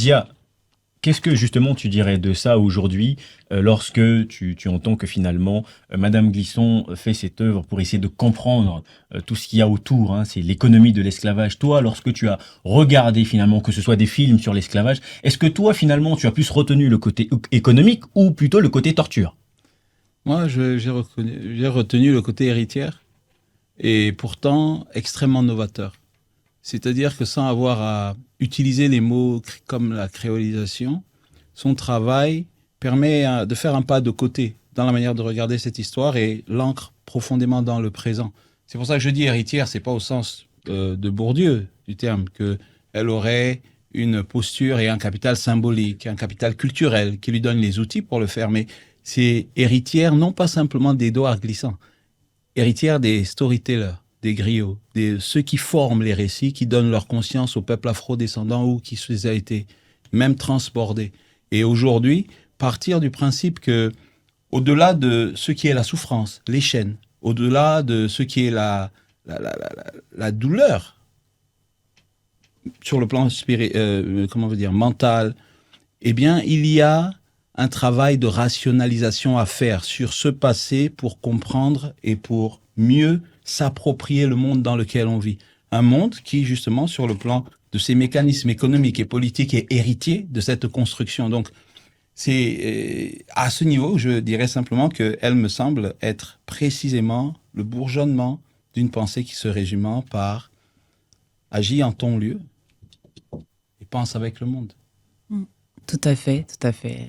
Dia, qu'est-ce que justement tu dirais de ça aujourd'hui, lorsque tu entends que finalement Madame Glisson fait cette œuvre pour essayer de comprendre tout ce qu'il y a autour, hein, c'est l'économie de l'esclavage. Toi, lorsque tu as regardé finalement, que ce soit des films sur l'esclavage, est-ce que toi finalement tu as plus retenu le côté économique ou plutôt le côté torture? Moi, j'ai retenu le côté héritière et pourtant extrêmement novateur. C'est-à-dire que sans avoir à utiliser les mots comme la créolisation, son travail permet de faire un pas de côté dans la manière de regarder cette histoire et l'ancre profondément dans le présent. C'est pour ça que je dis héritière, c'est pas au sens de Bourdieu du terme, que elle aurait une posture et un capital symbolique, un capital culturel qui lui donne les outils pour le faire, mais c'est héritière non pas simplement des doigts glissants, héritière des storytellers, des griots, ceux qui forment les récits, qui donnent leur conscience au peuple afro-descendant ou qui se les a été même transbordés. Et aujourd'hui, partir du principe que, au-delà de ce qui est la souffrance, les chaînes, au-delà de ce qui est la douleur sur le plan comment on veut dire, mental, eh bien, il y a un travail de rationalisation à faire sur ce passé pour comprendre et pour mieux s'approprier le monde dans lequel on vit. Un monde qui, justement, sur le plan de ses mécanismes économiques et politiques, est héritier de cette construction. Donc, c'est à ce niveau, je dirais simplement qu'elle me semble être précisément le bourgeonnement d'une pensée qui se résume par agis en ton lieu et pense avec le monde. Mm. Tout à fait, tout à fait.